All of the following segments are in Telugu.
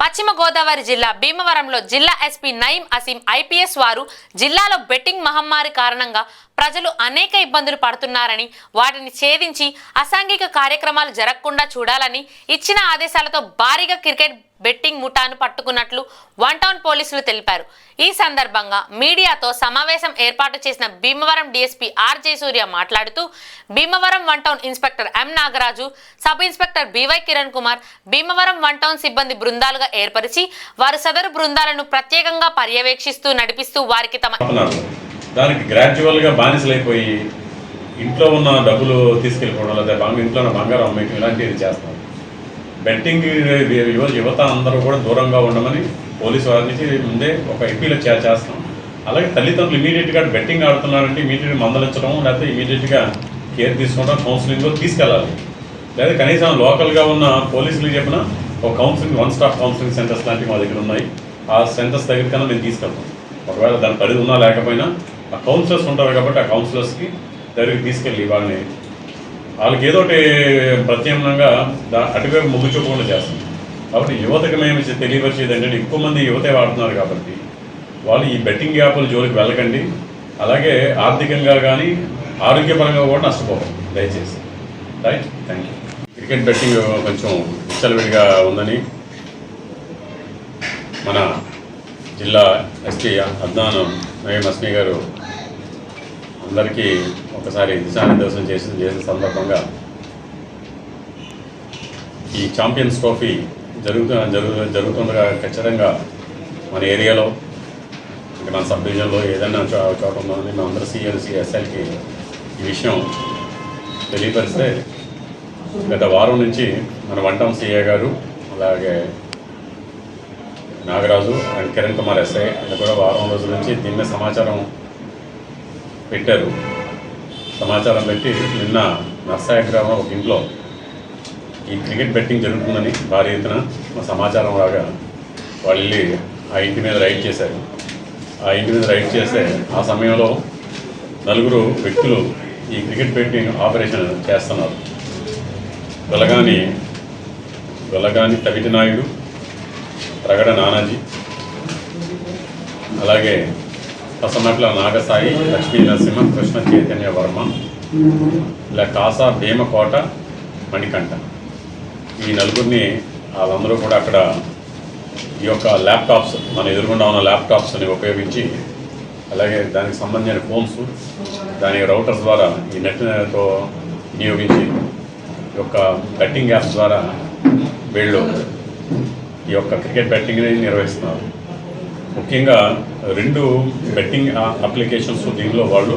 పశ్చిమ గోదావరి జిల్లా భీమవరంలో జిల్లా ఎస్పీ నయీం అసీం ఐపీఎస్ వారు జిల్లాలో బెట్టింగ్ మహమ్మారి కారణంగా ప్రజలు అనేక ఇబ్బందులు పడుతున్నారని వాటిని ఛేదించి అసాంఘిక కార్యక్రమాలు జరగకుండా చూడాలని ఇచ్చిన ఆదేశాలతో భారీగా క్రికెట్ బెట్టింగ్ ముఠాను పట్టుకున్నట్లు వన్ టౌన్ పోలీసులు తెలిపారు. ఈ సందర్భంగా మీడియాతో సమావేశం ఏర్పాటు చేసిన భీమవరం డీఎస్పీ ఆర్ జయసూర్య మాట్లాడుతూ Bhimavaram one town inspector M Nagaraju, sub inspector by Kiran Kumar Bhimavaram one town సిబ్బంది బృందాలుగా ఏర్పరిచి వారు సదరు బృందాలను ప్రత్యేకంగా పర్యవేక్షిస్తూ నడిపిస్తూ వారికి తమ దానికి గ్రాడ్యువల్గా బానిసలైపోయి ఇంట్లో ఉన్న డబ్బులు తీసుకెళ్ళిపోవడం లేదా ఇంట్లో ఉన్న బంగారం అమ్మేయడం ఇలాంటివి చేస్తున్నారు. బెట్టింగ్ యువత అందరూ కూడా దూరంగా ఉండమని పోలీసు వారి నుంచి ముందే ఒక ఎంపీలో చేస్తాం. అలాగే తల్లిదండ్రులు ఇమీడియట్గా బెట్టింగ్ ఆడుతున్నారంటే ఇమీడియట్గా మందలించడం లేకపోతే ఇమీడియట్గా కేర్ తీసుకోవడం కౌన్సిలింగ్లో తీసుకెళ్ళాలి. లేదా కనీసం లోకల్గా ఉన్న పోలీసులకు చెప్పిన ఒక counselling one stop counselling centres లాంటివి మా దగ్గర ఉన్నాయి. ఆ సెంటర్స్ దగ్గర కన్నా మేము తీసుకెళ్తాం. ఒకవేళ దాని పరిధి ఉన్నా లేకపోయినా ఆ కౌన్సిలర్స్ ఉంటారు కాబట్టి ఆ కౌన్సిలర్స్కి దగ్గరికి తీసుకెళ్ళి వాళ్ళకి ఏదో ఒకటి ప్రత్యామ్నాయంగా అటువైపు మొగ్గు చూపకుండా చేస్తాం. కాబట్టి యువతకు మేము తెలియపరిచేది ఏంటంటే ఎక్కువ మంది యువతే వాడుతున్నారు కాబట్టి వాళ్ళు ఈ బెట్టింగ్ యాప్ల జోలికి వెళ్ళకండి. అలాగే ఆర్థికంగా కానీ ఆరోగ్యపరంగా కూడా నష్టపోకండి దయచేసి. Right, thank you. Cricket betting కొంచెం విచ్చలవిడిగా ఉందని మన జిల్లా ఎస్పీ అద్నాన్ నయీం అస్మీ గారు అందరికీ ఒకసారి దిశానిర్దేశం చేసిన సందర్భంగా ఈ ఛాంపియన్స్ ట్రోఫీ జరుగుతుండగా ఖచ్చితంగా మన ఏరియాలో ఇంకా మన సబ్ డివిజన్లో ఏదైనా చోట ఉందని మేము అందరూ సిఎల్సి ఎస్ఎల్కి ఈ విషయం తెలియపరిస్తే గత వారం నుంచి మన వన్ టౌన్ సిఏ గారు అలాగే నాగరాజు అండ్ కిరణ్ కుమార్ ఎస్ఐ అది కూడా వారం రోజుల నుంచి దీన్ని సమాచారం పెట్టారు. సమాచారం పెట్టి నిన్న నర్సాయ గ్రామం ఒక ఇంట్లో ఈ క్రికెట్ బెట్టింగ్ జరుగుతుందని భారీ ఎత్తున మా సమాచారం రాగా వాళ్ళు వెళ్ళి ఆ ఇంటి మీద రైడ్ చేశారు. ఆ ఇంటి మీద రైడ్ చేస్తే ఆ సమయంలో 4 వ్యక్తులు ఈ క్రికెట్ బెట్టింగ్ ఆపరేషన్ చేస్తున్నారు. వెలగాని తవిటి నాయుడు, రగడ నానాజీ, అలాగే పసమట్ల నాగసాయి, లక్ష్మీ నరసింహ, కృష్ణ చైతన్య వర్మ, ఇలా కాసా భీమకోట, మణికంఠ, ఈ 4 వాళ్ళందరూ కూడా అక్కడ ఈ యొక్క ల్యాప్టాప్స్ మన ఎదురుగుండా ఉన్న ల్యాప్టాప్స్ని ఉపయోగించి అలాగే దానికి సంబంధించిన ఫోన్స్ దానికి రౌటర్స్ ద్వారా ఈ నెట్తో వినియోగించి ఈ యొక్క బెట్టింగ్ యాప్స్ ద్వారా వీళ్ళు ఈ యొక్క క్రికెట్ బెట్టింగ్ని నిర్వహిస్తున్నారు. ముఖ్యంగా 2 బెట్టింగ్ అప్లికేషన్స్ దీనిలో వాళ్ళు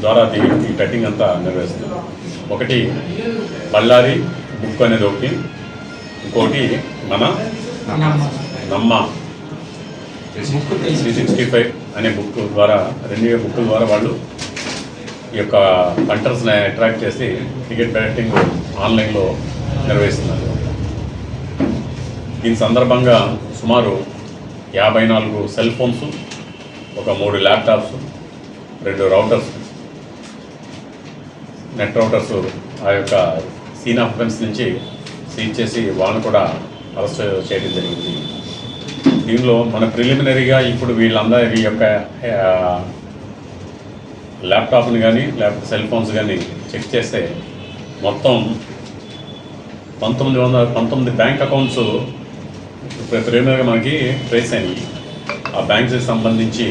ద్వారా ఈ బెట్టింగ్ అంతా నిర్వహిస్తున్నారు. ఒకటి బళ్ళారి బుక్ అనేది ఒకటి, ఇంకోటి మన నమ్మ 365 అనే బుక్ ద్వారా 2 బుక్కుల ద్వారా వాళ్ళు ఈ యొక్క పంటర్స్ని అట్రాక్ట్ చేసి క్రికెట్ బెట్టింగ్ ఆన్లైన్లో నిర్వహిస్తున్నారు. దీని సందర్భంగా సుమారు 54 సెల్ ఫోన్స్, ఒక 3 ల్యాప్టాప్స్, 2 రౌటర్స్, నెట్ రౌటర్స్ ఆ యొక్క సీన్ ఆఫ్ ఫెన్స్ నుంచి సీజ్ చేసి వాళ్ళని కూడా అరెస్ట్ చేయడం జరిగింది. దీనిలో మన ప్రిలిమినరీగా ఇప్పుడు వీళ్ళందరి యొక్క ల్యాప్టాప్ని కానీ లేకపోతే సెల్ ఫోన్స్ కానీ చెక్ చేస్తే మొత్తం 19 బ్యాంక్ అకౌంట్స్ ప్రిలిమినరీగా మనకి ట్రేస్ అయినాయి. ఆ బ్యాంక్స్కి సంబంధించి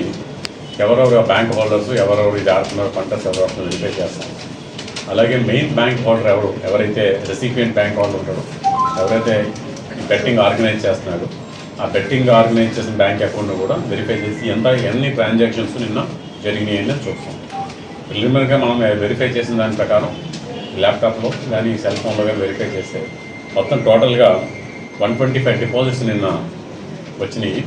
ఎవరెవరు బ్యాంక్ హోల్డర్స్ ఎవరెవరు ఇది ఆడుతున్నారు పంటర్స్ ఎవరెవరు వెరిఫై చేస్తాం. అలాగే మెయిన్ బ్యాంక్ హోల్డర్ ఎవరైతే రెసిపియంట్ బ్యాంక్ హోల్డర్ ఉంటాడో ఎవరైతే ఈ బెట్టింగ్ ఆర్గనైజ్ చేస్తున్నాడో ఆ బెట్టింగ్ ఆర్గనైజ్ చేసిన బ్యాంక్ అకౌంట్ను కూడా వెరిఫై చేసి ఎన్ని ట్రాన్సాక్షన్స్ నిన్న జరిగినాయి అని చూస్తాం. ప్రిలిమినరీగా మనం వెరిఫై చేసిన దాని ప్రకారం ల్యాప్టాప్లో కానీ సెల్ ఫోన్లో కానీ వెరిఫై చేస్తే మొత్తం టోటల్గా 125 డిపాజిట్స్ నిన్న వచ్చినాయి.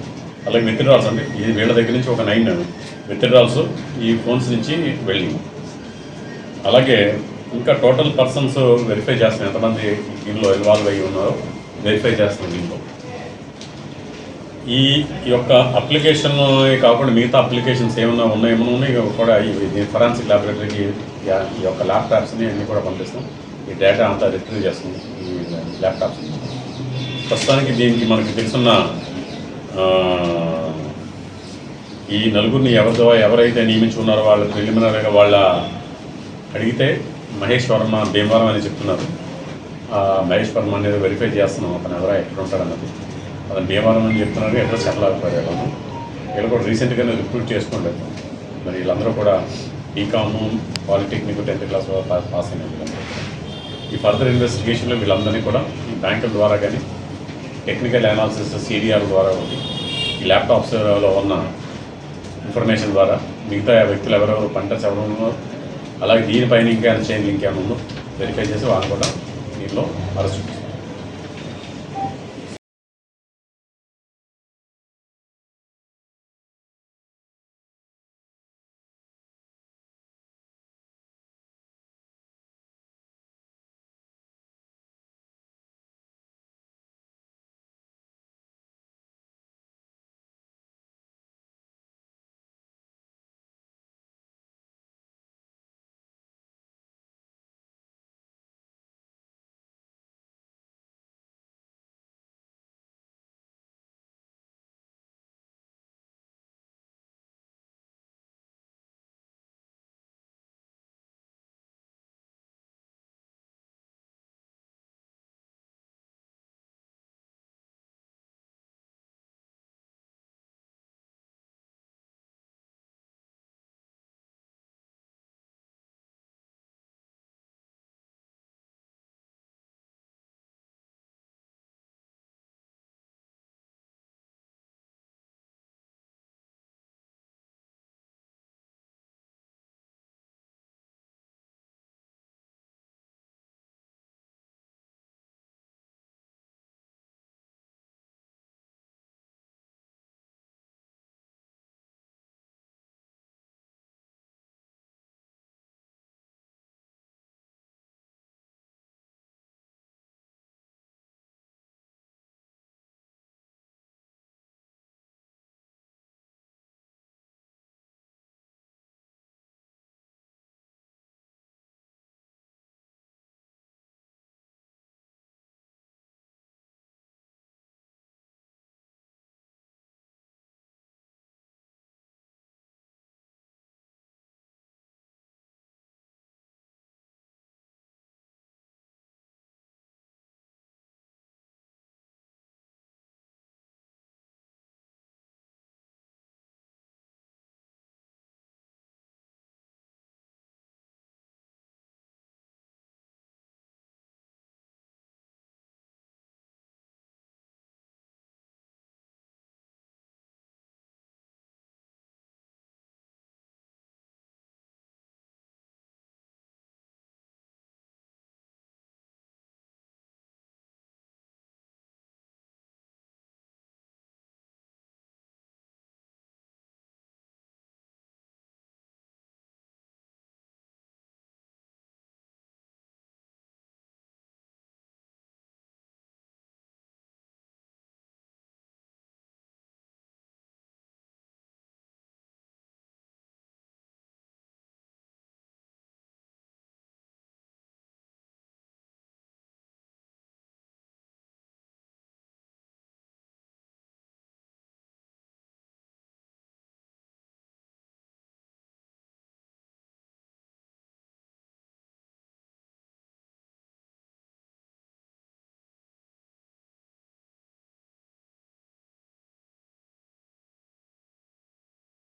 అలాగే విత్డ్రాల్స్ అంటే ఇది వీళ్ళ దగ్గర నుంచి ఒక 9 విత్డ్రాల్స్ ఈ ఫోన్స్ నుంచి వెళ్ళి, అలాగే ఇంకా టోటల్ పర్సన్స్ వెరిఫై చేస్తున్నాం ఎంతమంది దీనిలో ఇన్వాల్వ్ అయ్యి ఉన్నారో వెరిఫై చేస్తున్నాం. దీంట్లో ఈ యొక్క అప్లికేషన్ కాకుండా మిగతా అప్లికేషన్స్ ఏమైనా ఉన్నాయి కూడా ఈ ఫొరెన్సిక్ ల్యాబొరేటరీకి ఈ యొక్క ల్యాప్టాప్స్ని అన్నీ కూడా పంపిస్తాం. ఈ డేటా అంతా రిట్రీవ్ చేస్తుంది ఈ ల్యాప్టాప్స్. ప్రస్తుతానికి దీనికి మనకి తెలుసున్న ఈ నలుగురిని ఎవరైతే నియమించుకున్నారో వాళ్ళు ప్రిలిమినరీగా వాళ్ళ అడిగితే మహేష్ వర్మ భీమవరం అని చెప్తున్నారు. మహేష్ వర్మ అనేది వెరిఫై చేస్తున్నాం, అతను ఎవరో ఎక్కడ ఉంటాడన్నది. అతను భీమవరం అని చెప్తున్నారు, అడ్రస్ చెప్పలేకపోయారు. వీళ్ళు కూడా రీసెంట్గానే రిక్రూట్ చేసుకోండి. మరి వీళ్ళందరూ కూడా BCom, polytechnic 10th class pass అయిన వీళ్ళందరూ ఈ ఫర్దర్ ఇన్వెస్టిగేషన్లో వీళ్ళందరినీ కూడా ఈ బ్యాంకుల ద్వారా కానీ టెక్నికల్ అనాలిసిస్ CDR ద్వారా ఒకటి ఈ ల్యాప్టాప్స్లో ఉన్న ఇన్ఫర్మేషన్ ద్వారా మిగతా వ్యక్తులు ఎవరెవరు పంటర్స్ ఎవరు ఉన్నారో అలాగే దీనిపైన ఇంకా చైన్ లింక్ ఏమైనా ఉందో వెరిఫై చేసి వాళ్ళు కూడా దీనిలో అరెస్ట్